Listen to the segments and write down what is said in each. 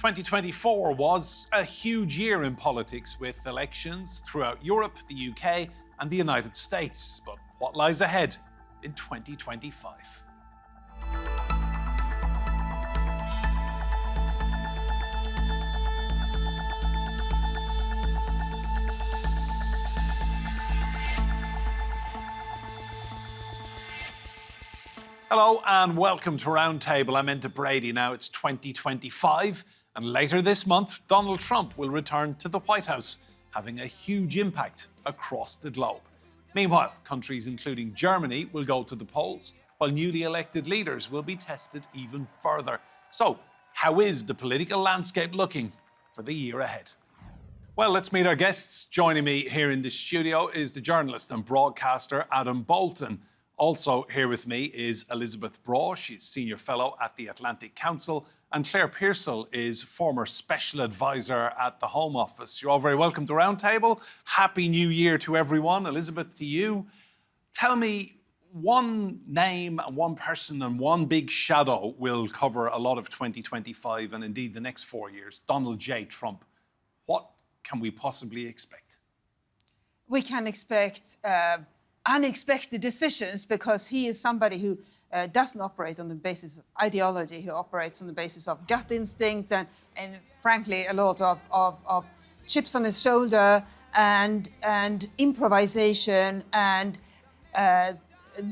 2024 was a huge year in politics with elections throughout Europe, the UK and the United States. But what lies ahead in 2025? Hello and welcome to Roundtable. I'm Enda Brady. Now it's 2025 and later this month, Donald Trump will return to the White House, having a huge impact across the globe. Meanwhile, countries including Germany will go to the polls, while newly elected leaders will be tested even further. So, how is the political landscape looking for the year ahead? Well, let's meet our guests. Joining me here in the studio is the journalist and broadcaster Adam Boulton. Also here with me is Elisabeth Braw. She's Senior Fellow at the Atlantic Council. And Claire Pearsall is former Special Advisor at the Home Office. You're all very welcome to Roundtable. Happy New Year to everyone. Elisabeth, to you. Tell me, one name and one person and one big shadow will cover a lot of 2025 and indeed the next 4 years. Donald J. Trump. What can we possibly expect? We can expect unexpected decisions because he is somebody who doesn't operate on the basis of ideology. He operates on the basis of gut instinct and frankly, a lot of chips on his shoulder and improvisation and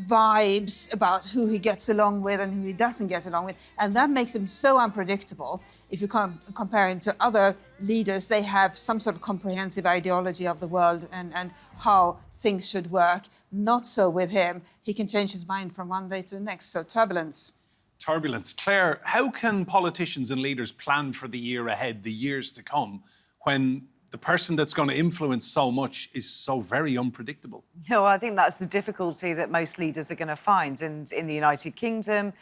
vibes about who he gets along with and who he doesn't get along with. And that makes him so unpredictable. If you compare him to other leaders, they have some sort of comprehensive ideology of the world and how things should work. Not so with him. He can change his mind from one day to the next. So turbulence. Turbulence. Claire, how can politicians and leaders plan for the year ahead, the years to come, when the person that's going to influence so much is so very unpredictable? No, I think that's the difficulty that most leaders are going to find. And in the United Kingdom,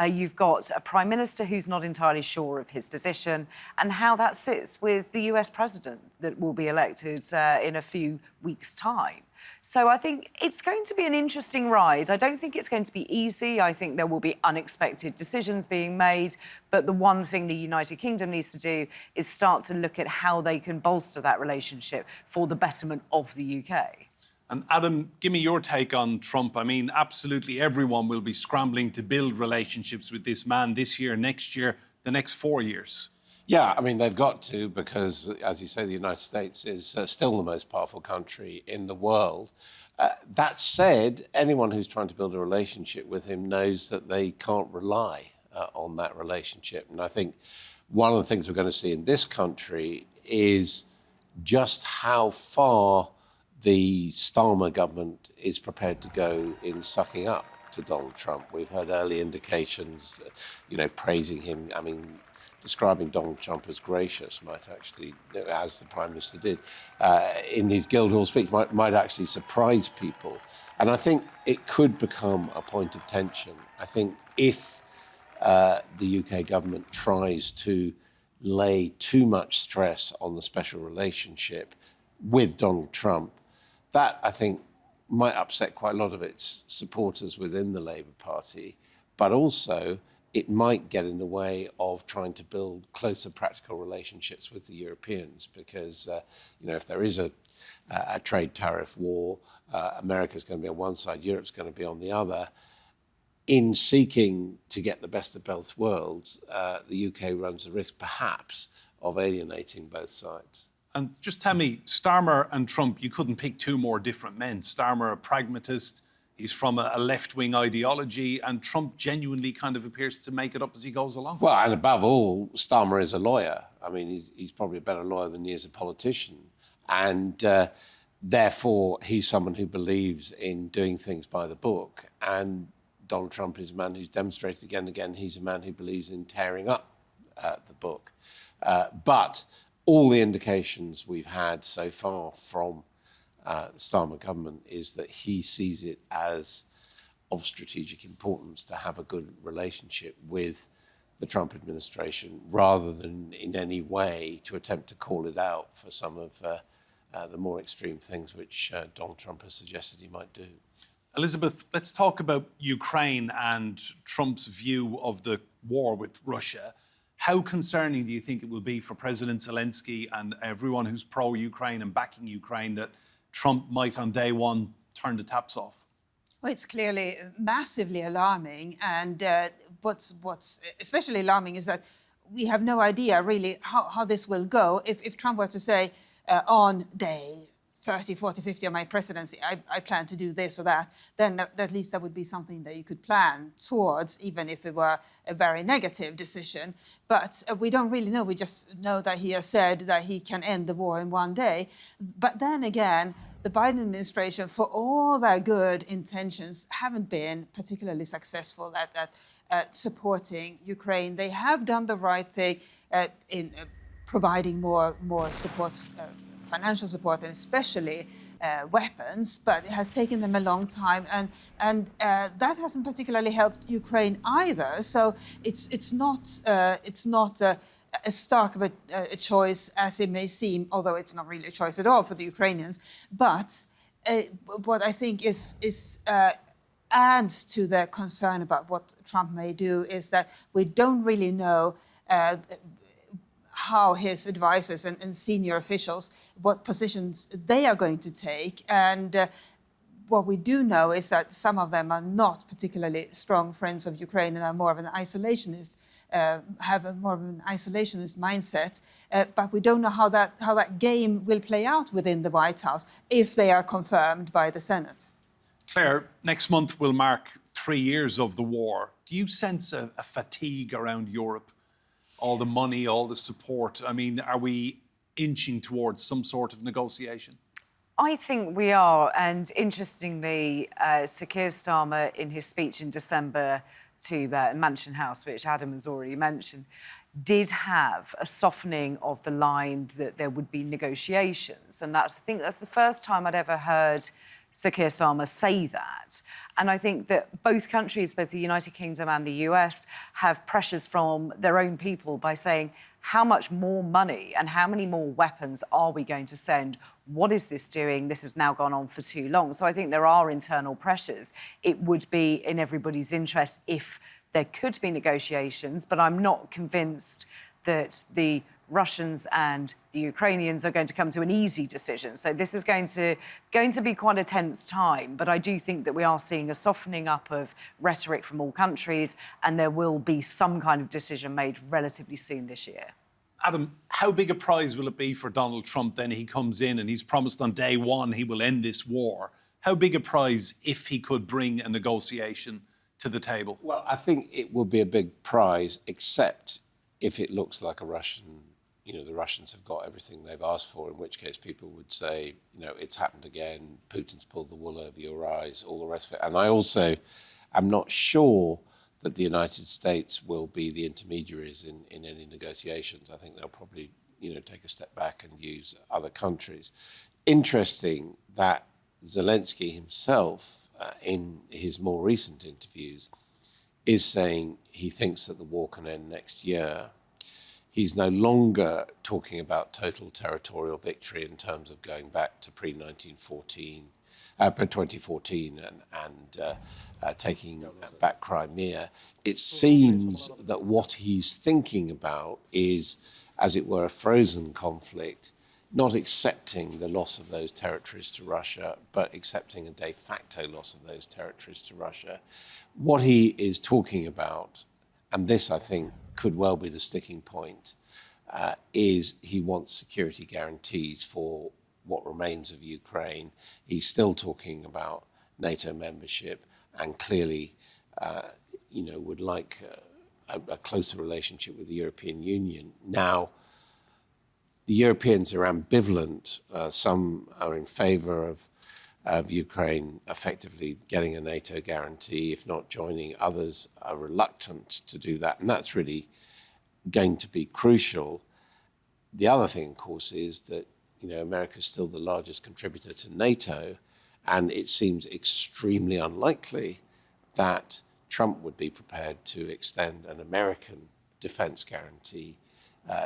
you've got a prime minister who's not entirely sure of his position and how that sits with the US president that will be elected in a few weeks' time. So I think it's going to be an interesting ride. I don't think it's going to be easy. I think there will be unexpected decisions being made. But the one thing the United Kingdom needs to do is start to look at how they can bolster that relationship for the betterment of the UK. And Adam, give me your take on Trump. I mean, absolutely everyone will be scrambling to build relationships with this man this year, next year, the next 4 years. Yeah, I mean, they've got to because, as you say, the United States is still the most powerful country in the world. That said, anyone who's trying to build a relationship with him knows that they can't rely on that relationship. And I think one of the things we're going to see in this country is just how far the Starmer government is prepared to go in sucking up to Donald Trump. We've heard early indications, praising him. I mean, describing Donald Trump as gracious might actually, as the Prime Minister did, in his Guildhall speech, might actually surprise people. And I think it could become a point of tension. I think if the UK government tries to lay too much stress on the special relationship with Donald Trump, that, I think, might upset quite a lot of its supporters within the Labour Party, but also it might get in the way of trying to build closer practical relationships with the Europeans because, if there is a trade tariff war, America's going to be on one side, Europe's going to be on the other. In seeking to get the best of both worlds, the UK runs the risk, perhaps, of alienating both sides. And just tell me, Starmer and Trump, you couldn't pick two more different men. Starmer, a pragmatist, he's from a left-wing ideology, and Trump genuinely kind of appears to make it up as he goes along. Well, and above all, Starmer is a lawyer. I mean, he's probably a better lawyer than he is a politician. And therefore, he's someone who believes in doing things by the book. And Donald Trump is a man who's demonstrated again and again he's a man who believes in tearing up the book. But all the indications we've had so far from the Starmer government is that he sees it as of strategic importance to have a good relationship with the Trump administration rather than in any way to attempt to call it out for some of the more extreme things which Donald Trump has suggested he might do. Elisabeth, let's talk about Ukraine and Trump's view of the war with Russia. How concerning do you think it will be for President Zelensky and everyone who's pro-Ukraine and backing Ukraine that Trump might on day one turn the taps off? Well, it's clearly massively alarming. And what's especially alarming is that we have no idea really how this will go. If Trump were to say on day 30, 40, 50 of my presidency, I plan to do this or that, then at least that would be something that you could plan towards, even if it were a very negative decision. But we don't really know. We just know that he has said that he can end the war in one day. But then again, the Biden administration, for all their good intentions, haven't been particularly successful at supporting Ukraine. They have done the right thing in providing more support, financial support, and especially weapons, but it has taken them a long time, and that hasn't particularly helped Ukraine either. So it's not as stark of a choice as it may seem, although it's not really a choice at all for the Ukrainians. But what I think is adds to the concern about what Trump may do is that we don't really know how his advisors and senior officials, what positions they are going to take. And what we do know is that some of them are not particularly strong friends of Ukraine and are more of an isolationist, have more of an isolationist mindset. But we don't know how that game will play out within the White House if they are confirmed by the Senate. Claire, next month will mark 3 years of the war. Do you sense a fatigue around Europe? All the money, all the support. I mean, are we inching towards some sort of negotiation? I think we are. And interestingly, Sir Keir Starmer, in his speech in December to Mansion House, which Adam has already mentioned, did have a softening of the line that there would be negotiations. And I think that's the first time I'd ever heard Sir Keir Starmer say that. And I think that both countries, both the United Kingdom and the US, have pressures from their own people by saying, how much more money and how many more weapons are we going to send? What is this doing? This has now gone on for too long. So I think there are internal pressures. It would be in everybody's interest if there could be negotiations, but I'm not convinced that the Russians and the Ukrainians are going to come to an easy decision. So this is going to be quite a tense time. But I do think that we are seeing a softening up of rhetoric from all countries, and there will be some kind of decision made relatively soon this year. Adam, how big a prize will it be for Donald Trump then? He comes in and he's promised on day one he will end this war. How big a prize if he could bring a negotiation to the table? Well, I think it will be a big prize, except if it looks like a Russian, the Russians have got everything they've asked for, in which case people would say, it's happened again, Putin's pulled the wool over your eyes, all the rest of it. And I also am not sure that the United States will be the intermediaries in any negotiations. I think they'll probably, take a step back and use other countries. Interesting that Zelensky himself, in his more recent interviews, is saying he thinks that the war can end next year. He's no longer talking about total territorial victory in terms of going back to pre-2014 and taking back Crimea. It seems that what he's thinking about is, as it were, a frozen conflict, not accepting the loss of those territories to Russia, but accepting a de facto loss of those territories to Russia. What he is talking about, and this I think could well be the sticking point, is he wants security guarantees for what remains of Ukraine. He's still talking about NATO membership and clearly, would like a closer relationship with the European Union. Now, the Europeans are ambivalent. Some are in favor of Ukraine effectively getting a NATO guarantee, if not joining. Others are reluctant to do that, and that's really going to be crucial. The other thing, of course, is that America is still the largest contributor to NATO, and it seems extremely unlikely that Trump would be prepared to extend an American defense guarantee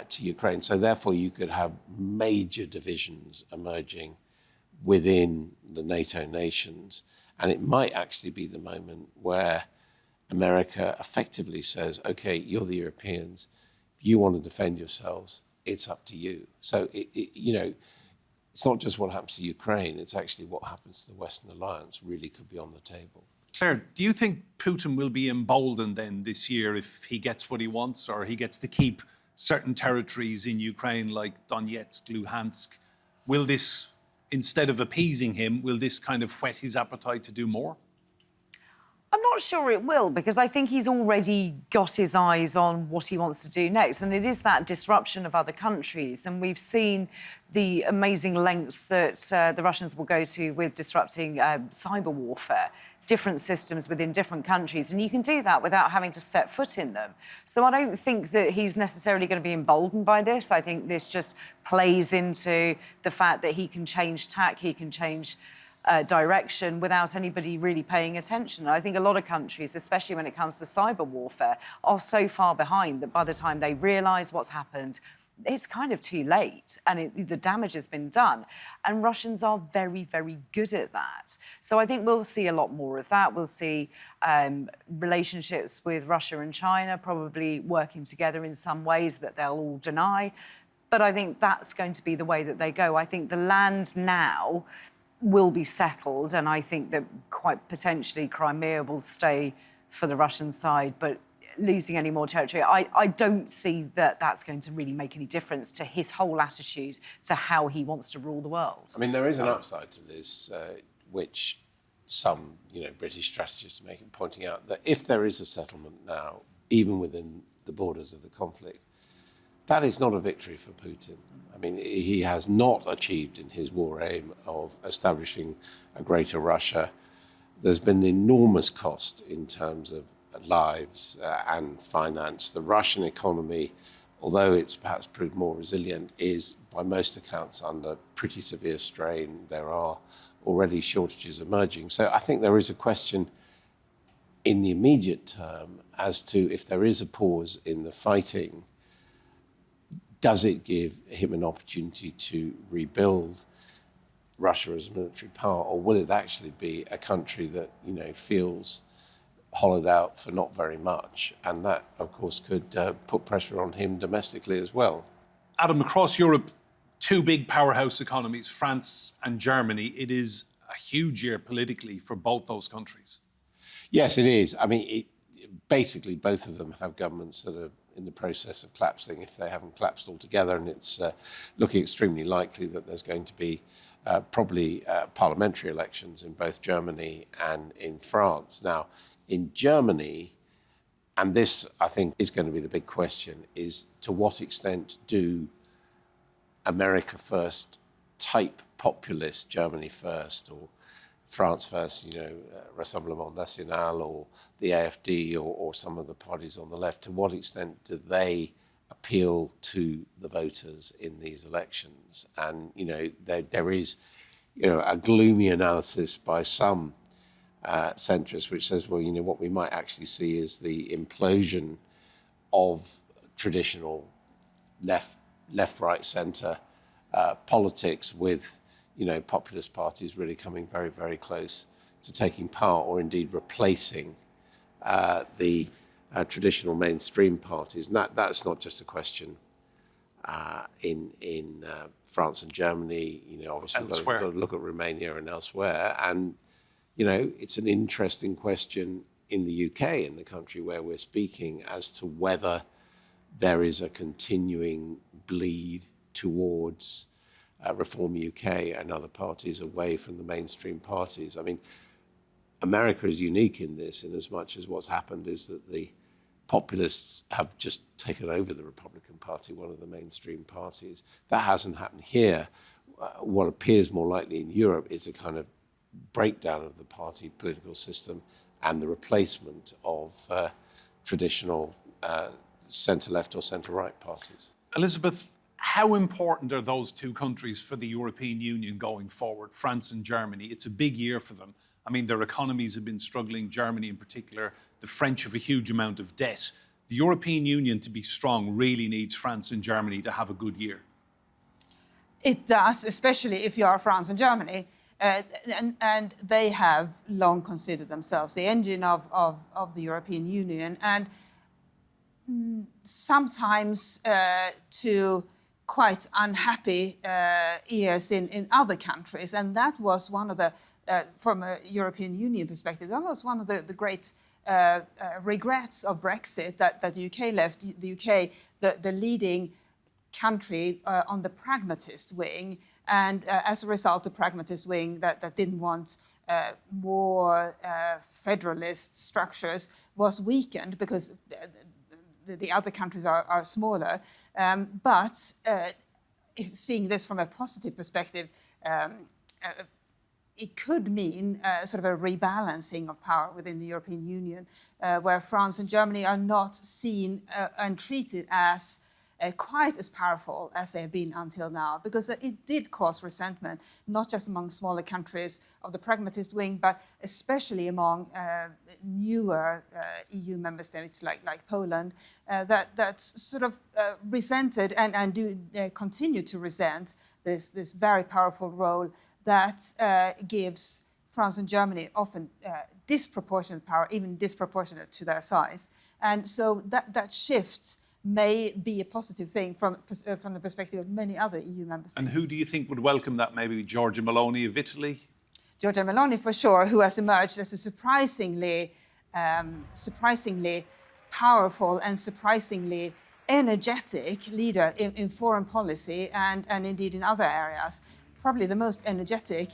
to Ukraine. So therefore, you could have major divisions emerging within the NATO nations, and it might actually be the moment where America effectively says, okay, you're the Europeans, if you want to defend yourselves, it's up to you. So, it's not just what happens to Ukraine, it's actually what happens to the Western Alliance really could be on the table. Claire, do you think Putin will be emboldened then this year if he gets what he wants, or he gets to keep certain territories in Ukraine like Donetsk, Luhansk? Will this, instead of appeasing him, will this kind of whet his appetite to do more? I'm not sure it will, because I think he's already got his eyes on what he wants to do next. And it is that disruption of other countries. And we've seen the amazing lengths that the Russians will go to with disrupting cyber warfare, different systems within different countries. And you can do that without having to set foot in them. So I don't think that he's necessarily going to be emboldened by this. I think this just plays into the fact that he can change tack, he can change direction without anybody really paying attention. I think a lot of countries, especially when it comes to cyber warfare, are so far behind that by the time they realise what's happened, it's kind of too late and the damage has been done. And Russians are very, very good at that. So I think we'll see a lot more of that. We'll see relationships with Russia and China probably working together in some ways that they'll all deny. But I think that's going to be the way that they go. I think the land now will be settled, and I think that quite potentially Crimea will stay for the Russian side, but losing any more territory, I don't see that that's going to really make any difference to his whole attitude to how he wants to rule the world. I mean, there is an upside to this, which some, British strategists are pointing out, that if there is a settlement now, even within the borders of the conflict, that is not a victory for Putin. I mean, he has not achieved in his war aim of establishing a greater Russia. There's been enormous cost in terms of lives and finance. The Russian economy, although it's perhaps proved more resilient, is by most accounts under pretty severe strain. There are already shortages emerging. So I think there is a question in the immediate term as to if there is a pause in the fighting, does it give him an opportunity to rebuild Russia as a military power, or will it actually be a country that, feels hollowed out for not very much? And that, of course, could put pressure on him domestically as well. Adam, across Europe, two big powerhouse economies, France and Germany. It is a huge year politically for both those countries. Yes, it is. I mean, basically, both of them have governments that are in the process of collapsing, if they haven't collapsed altogether, and it's looking extremely likely that there's going to be probably parliamentary elections in both Germany and in France. Now, in Germany, and this, I think, is going to be the big question, is to what extent do America first type populist, Germany first, or France first, Rassemblement National or the AfD or some of the parties on the left, to what extent do they appeal to the voters in these elections? And, there is, a gloomy analysis by some centrists which says, well, what we might actually see is the implosion of traditional left, right, centre politics with populist parties really coming very, very close to taking power, or indeed replacing the traditional mainstream parties. And that's not just a question in France and Germany. Obviously we've got to look at Romania and elsewhere. And, it's an interesting question in the UK, in the country where we're speaking, as to whether there is a continuing bleed towards Reform UK and other parties away from the mainstream parties. I mean, America is unique in this, in as much as what's happened is that the populists have just taken over the Republican Party, one of the mainstream parties. That hasn't happened here. What appears more likely in Europe is a kind of breakdown of the party political system and the replacement of traditional centre-left or centre-right parties. Elisabeth, how important are those two countries for the European Union going forward, France and Germany? It's a big year for them. I mean, their economies have been struggling, Germany in particular. The French have a huge amount of debt. The European Union, to be strong, really needs France and Germany to have a good year. It does, especially if you are France and Germany. And they have long considered themselves the engine of the European Union. And sometimes to quite unhappy ears in other countries. And that was one of the, from a European Union perspective, that was one of the great regrets of Brexit, that the UK left. The UK, the leading country on the pragmatist wing, and as a result, the pragmatist wing that didn't want more federalist structures was weakened because the other countries are smaller. But seeing this from a positive perspective, it could mean sort of a rebalancing of power within the European Union, where France and Germany are not seen and treated as quite as powerful as they have been until now, because it did cause resentment, not just among smaller countries of the pragmatist wing, but especially among newer EU member states like Poland, that's sort of resented and do continue to resent this very powerful role that gives France and Germany often disproportionate power, even disproportionate to their size. And so that shift may be a positive thing from the perspective of many other EU member states. And who do you think would welcome that? Maybe Giorgia Meloni of Italy? Giorgia Meloni, for sure, who has emerged as a surprisingly powerful and surprisingly energetic leader in foreign policy and indeed in other areas. Probably the most energetic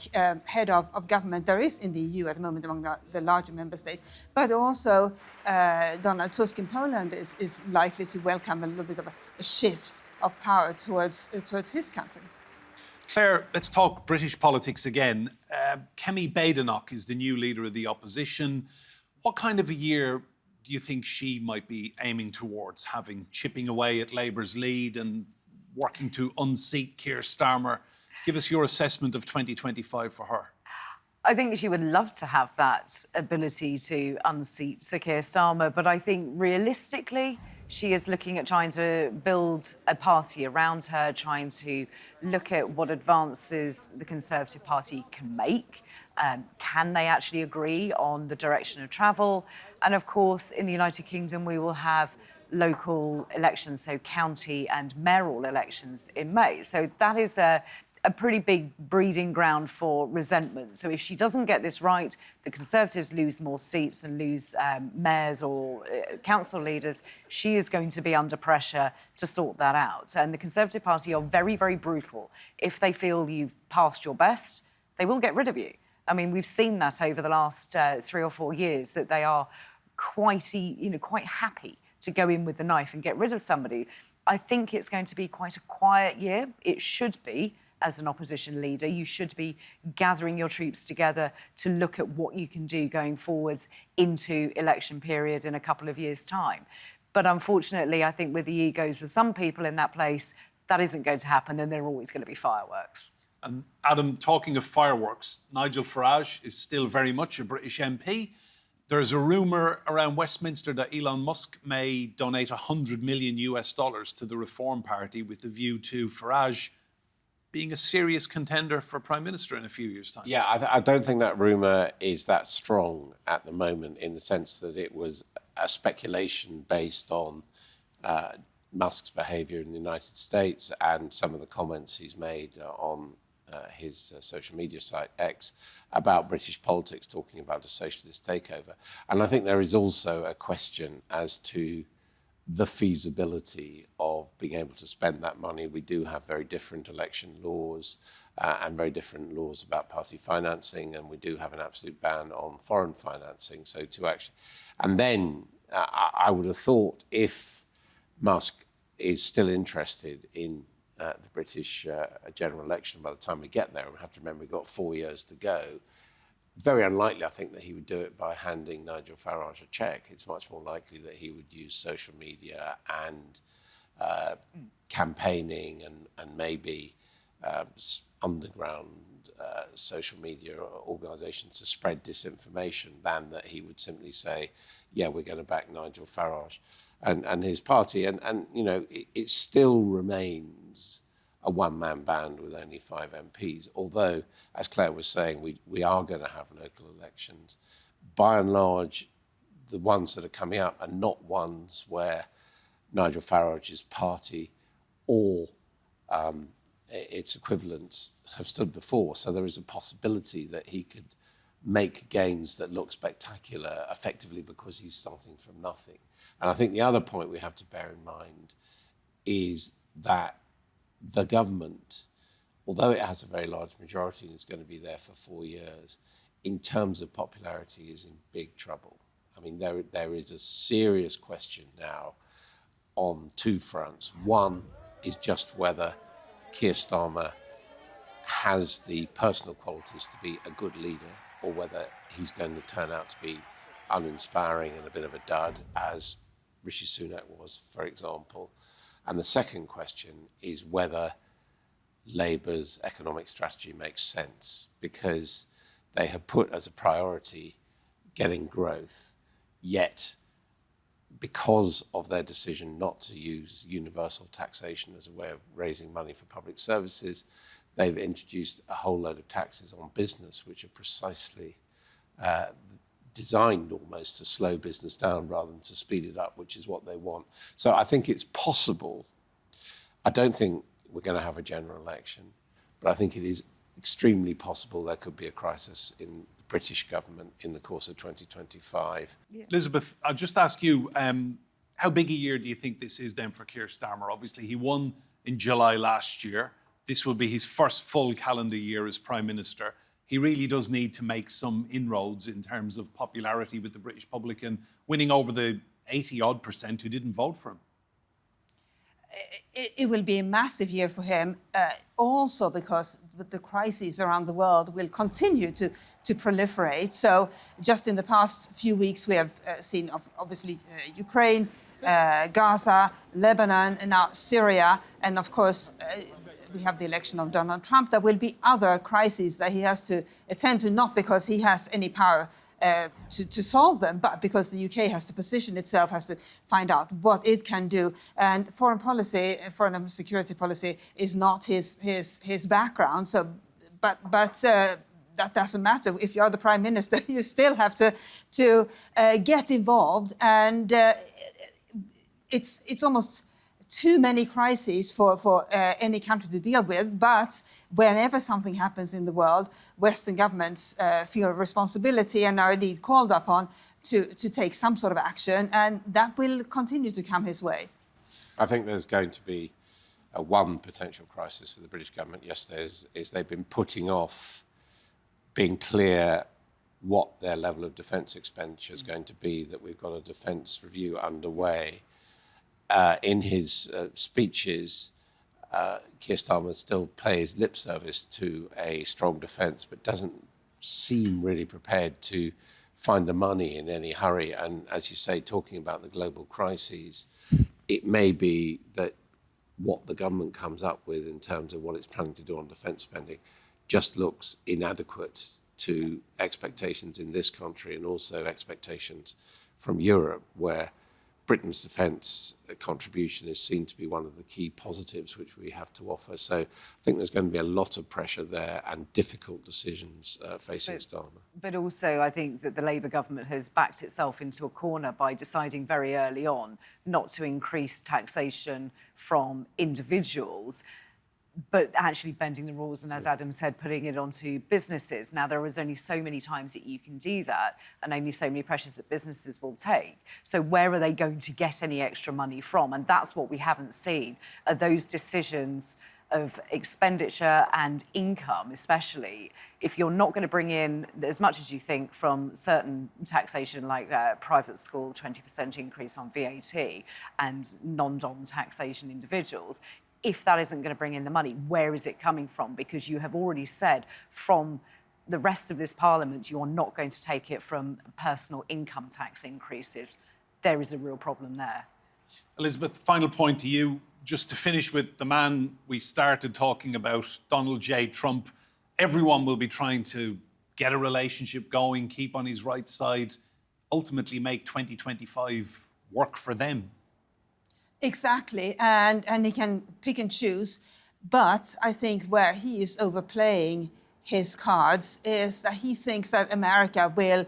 head of government there is in the EU at the moment among the larger member states. But also Donald Tusk in Poland is likely to welcome a little bit of a shift of power towards his country. Claire, let's talk British politics again. Kemi Badenoch is the new leader of the opposition. What kind of a year do you think she might be aiming towards, chipping away at Labour's lead and working to unseat Keir Starmer? Give us your assessment of 2025 for her. I think she would love to have that ability to unseat Sir Keir Starmer, but I think realistically, she is looking at trying to build a party around her, trying to look at what advances the Conservative Party can make. Can they actually agree on the direction of travel? And of course, in the United Kingdom, we will have local elections, so county and mayoral elections in May. So that is a pretty big breeding ground for resentment. So if she doesn't get this right, the Conservatives lose more seats and lose mayors or council leaders, she is going to be under pressure to sort that out. And the Conservative Party are very, very brutal. If they feel you've passed your best, they will get rid of you. I mean, we've seen that over the last 3 or 4 years, that they are quite happy to go in with the knife and get rid of somebody. I think it's going to be quite a quiet year. It should be. As an opposition leader, you should be gathering your troops together to look at what you can do going forwards into election period in a couple of years' time. But unfortunately, I think with the egos of some people in that place, that isn't going to happen, and there are always going to be fireworks. And Adam, talking of fireworks, Nigel Farage is still very much a British MP. There's a rumour around Westminster that Elon Musk may donate $100 million to the Reform Party with the view to Farage being a serious contender for Prime Minister in a few years' time. Yeah, I don't think that rumour is that strong at the moment, in the sense that it was a speculation based on Musk's behaviour in the United States and some of the comments he's made on his social media site, X, about British politics, talking about a socialist takeover. And I think there is also a question as to the feasibility of being able to spend that money. We do have very different election laws and very different laws about party financing, and we do have an absolute ban on foreign financing. So to actually, and then I would have thought if Musk is still interested in the British general election by the time we get there, and we have to remember we've got 4 years to go, very unlikely, I think, that he would do it by handing Nigel Farage a cheque. It's much more likely that he would use social media and campaigning and maybe underground social media organisations to spread disinformation, than that he would simply say, yeah, we're going to back Nigel Farage and his party. And you know, it still remains a one-man band with only 5 MPs, although, as Claire was saying, we are going to have local elections. By and large, the ones that are coming up are not ones where Nigel Farage's party or its equivalents have stood before. So there is a possibility that he could make gains that look spectacular effectively because he's starting from nothing. And I think the other point we have to bear in mind is that the government, although it has a very large majority and is going to be there for 4 years, in terms of popularity is in big trouble. I mean, there is a serious question now on two fronts. One is just whether Keir Starmer has the personal qualities to be a good leader, or whether he's going to turn out to be uninspiring and a bit of a dud, as Rishi Sunak was, for example. And the second question is whether Labour's economic strategy makes sense, because they have put as a priority getting growth, yet because of their decision not to use universal taxation as a way of raising money for public services, they've introduced a whole load of taxes on business, which are precisely designed almost to slow business down rather than to speed it up, which is what they want. So I think it's possible. I don't think we're going to have a general election, but I think it is extremely possible there could be a crisis in the British government in the course of 2025. Elisabeth, I'll just ask you, how big a year do you think this is then for Keir Starmer? Obviously, he won in July last year. This will be his first full calendar year as Prime Minister. He really does need to make some inroads in terms of popularity with the British public and winning over the 80-odd% who didn't vote for him. It will be a massive year for him, also because the crises around the world will continue to proliferate. So just in the past few weeks, we have seen, obviously, Ukraine, Gaza, Lebanon, and now Syria. And of course, we have the election of Donald Trump. There will be other crises that he has to attend to, not because he has any power to solve them, but because the UK has to position itself, has to find out what it can do. And foreign policy, foreign and security policy, is not his background. So, but that doesn't matter. If you're the Prime Minister, you still have to get involved. And it's almost too many crises for any country to deal with. But whenever something happens in the world, Western governments feel responsibility and are indeed called upon to take some sort of action, and that will continue to come his way. I think there's going to be one potential crisis for the British government. Yes, is they've been putting off being clear what their level of defence expenditure is going to be, that we've got a defence review underway. In his speeches, Keir Starmer still pays lip service to a strong defence, but doesn't seem really prepared to find the money in any hurry. And as you say, talking about the global crises, it may be that what the government comes up with in terms of what it's planning to do on defence spending just looks inadequate to expectations in this country and also expectations from Europe, where Britain's defence contribution is seen to be one of the key positives which we have to offer. So I think there's going to be a lot of pressure there and difficult decisions facing Starmer. But also, I think that the Labour government has backed itself into a corner by deciding very early on not to increase taxation from individuals, but actually bending the rules and, as Adam said, putting it onto businesses. Now, there is only so many times that you can do that and only so many pressures that businesses will take. So where are they going to get any extra money from? And that's what we haven't seen, are those decisions of expenditure and income, especially. If you're not going to bring in as much as you think from certain taxation, like private school, 20% increase on VAT, and non-dom taxation individuals, if that isn't going to bring in the money, where is it coming from? Because you have already said from the rest of this parliament, you're not going to take it from personal income tax increases. There is a real problem there. Elisabeth, final point to you, just to finish with the man we started talking about, Donald J. Trump. Everyone will be trying to get a relationship going, keep on his right side, ultimately make 2025 work for them. Exactly, and he can pick and choose. But I think where he is overplaying his cards is that he thinks that America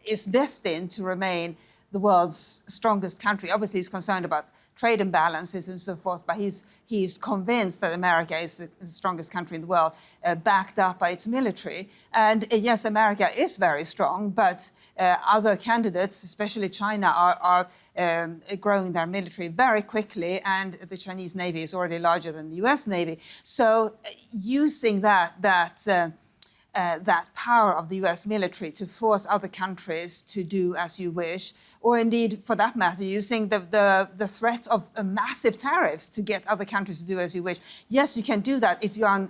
is destined to remain the world's strongest country. Obviously, he's concerned about trade imbalances and so forth, but he's convinced that America is the strongest country in the world, backed up by its military. And yes, America is very strong, but other candidates, especially China, are growing their military very quickly, and the Chinese Navy is already larger than the US Navy. So using that power of the US military to force other countries to do as you wish, or indeed, for that matter, using the threat of massive tariffs to get other countries to do as you wish. Yes, you can do that if you are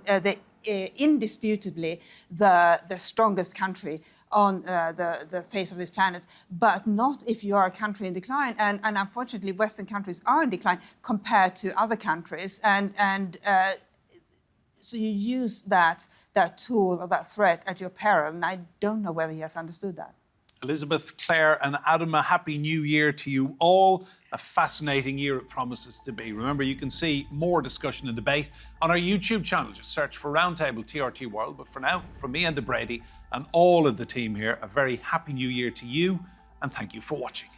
indisputably the strongest country on the face of this planet, but not if you are a country in decline. And unfortunately, Western countries are in decline compared to other countries. So you use that tool or that threat at your peril, and I don't know whether he has understood that. Elisabeth, Claire and Adam, a happy new year to you all. A fascinating year it promises to be. Remember, you can see more discussion and debate on our YouTube channel. Just search for Roundtable TRT World. But for now, from me, Enda Brady, and all of the team here, a very happy new year to you, and thank you for watching.